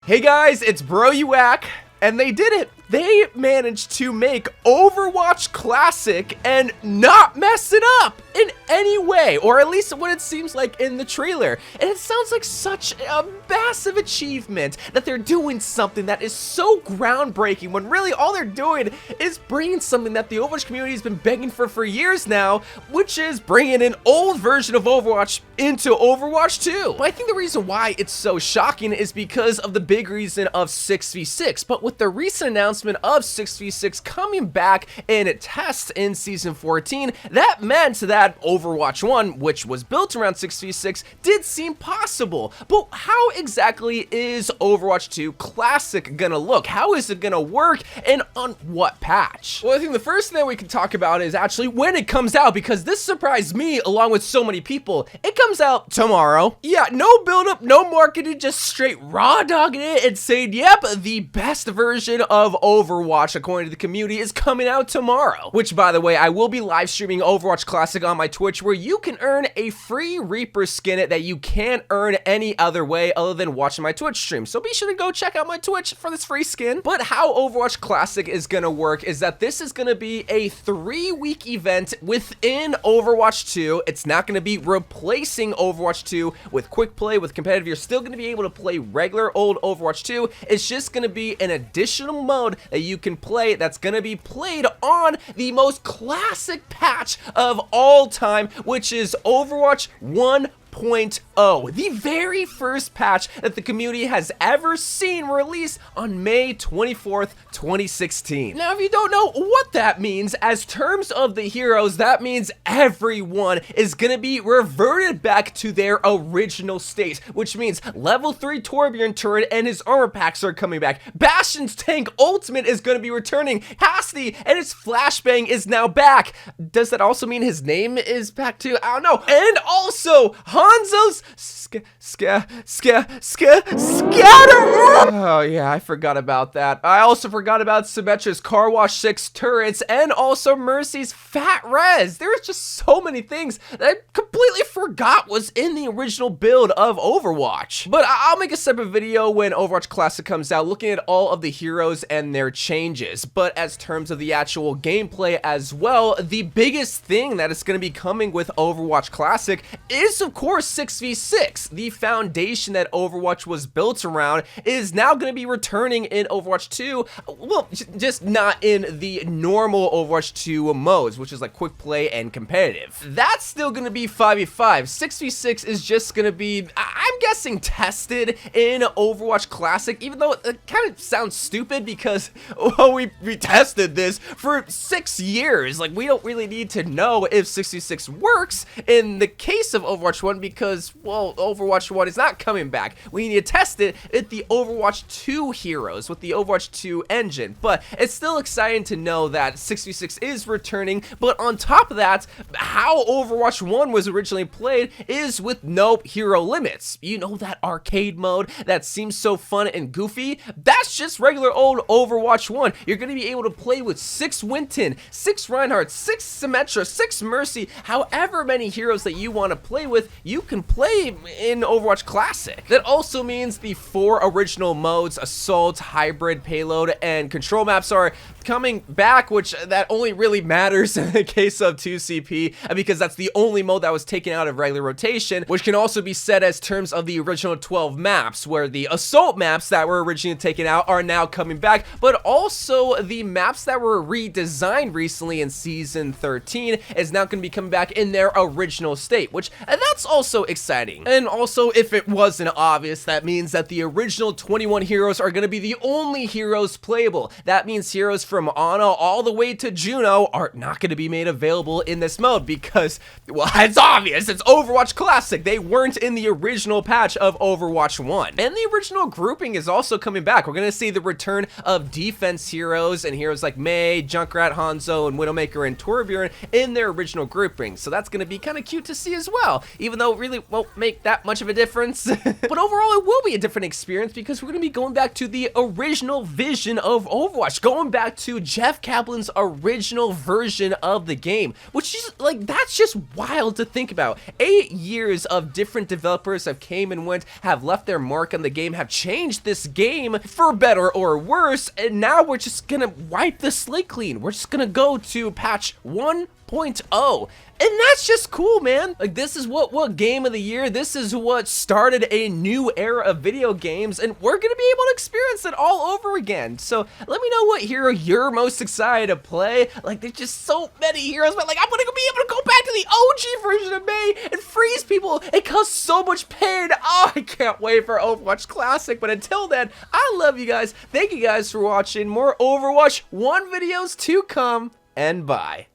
Hey guys, it's Bro You Whack, and they did it. They managed to make Overwatch Classic and not mess it up in any way, or at least what it seems like in the trailer. And it sounds like such a massive achievement that they're doing something that is so groundbreaking when really all they're doing is bringing something that the Overwatch community has been begging for years now, which is bringing an old version of Overwatch into Overwatch 2. But I think the reason why it's so shocking is because of the big reason of 6v6. But with the recent announcement of 6v6 coming back in tests in Season 14, that meant that Overwatch 1, which was built around 6v6, did seem possible. But how exactly is Overwatch 2 Classic gonna look? How is it gonna work, and on what patch? Well, I think the first thing that we can talk about is actually when it comes out, because this surprised me along with so many people. It comes out tomorrow. Yeah, no build-up, no marketing, just straight raw dogging it and saying, yep, the best version of Overwatch, according to the community, is coming out tomorrow. Which, by the way, I will be live streaming Overwatch Classic on my Twitch, where you can earn a free Reaper skin that you can't earn any other way other than watching my Twitch stream. So be sure to go check out my Twitch for this free skin. But how Overwatch Classic is gonna work is that this is gonna be a 3-week event within Overwatch 2. It's not gonna be replacing Overwatch 2 with quick play, with competitive. You're still gonna be able to play regular old Overwatch 2. It's just gonna be an additional mode that you can play that's gonna be played on the most classic patch of all time, which is Overwatch 1.0, the very first patch that the community has ever seen released on May 24th, 2016. Now, if you don't know what that means, as terms of the heroes, that means everyone is gonna be reverted back to their original state, which means level 3 Torbjorn turret and his armor packs are coming back. Bastion's tank ultimate is gonna be returning. Cassidy and his flashbang is now back. Does that also mean his name is back too? I don't know. And also, Hanzo's scatter. Oh yeah, I forgot about that. I also forgot about Symmetra's Car Wash 6 turrets and also Mercy's Fat Res. There's just so many things that I completely forgot was in the original build of Overwatch. But I'll make a separate video when Overwatch Classic comes out looking at all of the heroes and their changes. But as terms of the actual gameplay as well, the biggest thing that is going to be coming with Overwatch Classic is of course 6v6. The foundation that Overwatch was built around is now going to be returning in Overwatch 2. Well, just not in the normal Overwatch 2 modes, which is like quick play and competitive. That's still going to be 5v5. 6v6 is just going to be, I'm guessing, tested in Overwatch Classic, even though it kind of sounds stupid because, well, we tested this for 6 years. Like, we don't really need to know if 6v6 works in the case of Overwatch 1 because, well, Overwatch 1 is not coming back. We need to test it at the Overwatch 2 heroes with the Overwatch 2 engine. But it's still exciting to know that 6v6 is returning. But on top of that, how Overwatch 1 was originally played is with no hero limits. You know, that arcade mode that seems so fun and goofy? That's just regular old Overwatch 1. You're going to be able to play with 6 Winton, 6 Reinhardt, 6 Symmetra, 6 Mercy, however many heroes that you want to play with, you can play in Overwatch Classic. That also means the 4 original modes, Assault, Hybrid, Payload, and Control maps are coming back, which that only really matters in the case of 2CP, because that's the only mode that was taken out of regular rotation, which can also be said as terms of the original 12 maps, where the Assault maps that were originally taken out are now coming back, but also the maps that were redesigned recently in Season 13 is now going to be coming back in their original state, which that's also exciting. And also, if it wasn't obvious, that means that the original 21 heroes are going to be the only heroes playable. That means heroes from Ana all the way to Juno are not going to be made available in this mode because, well, it's obvious, it's Overwatch Classic. They weren't in the original patch of Overwatch 1. And the original grouping is also coming back. We're going to see the return of defense heroes and heroes like Mei, Junkrat, Hanzo, and Widowmaker and Torbjorn in their original grouping. So that's going to be kind of cute to see as well, even though it really won't make that much of a difference. But overall, it will be a different experience because we we're gonna be going back to the original vision of Overwatch, going back to Jeff Kaplan's original version of the game, which is like, that's just wild to think about. 8 years of different developers have came and went, have left their mark on the game, have changed this game for better or worse, and now we're just gonna wipe the slate clean. We're just gonna go to patch 1.0. And that's just cool, man. Like, this is what game of the year, this is what started a new era of video games, and we're gonna be able to experience it all over again. So let me know what hero you're most excited to play. Like, there's just so many heroes, but like, I'm gonna be able to go back to the OG version of Mei and freeze people. It causes so much pain. Oh, I can't wait for Overwatch Classic. But until then, I love you guys. Thank you guys for watching. More Overwatch 1 videos to come, and bye.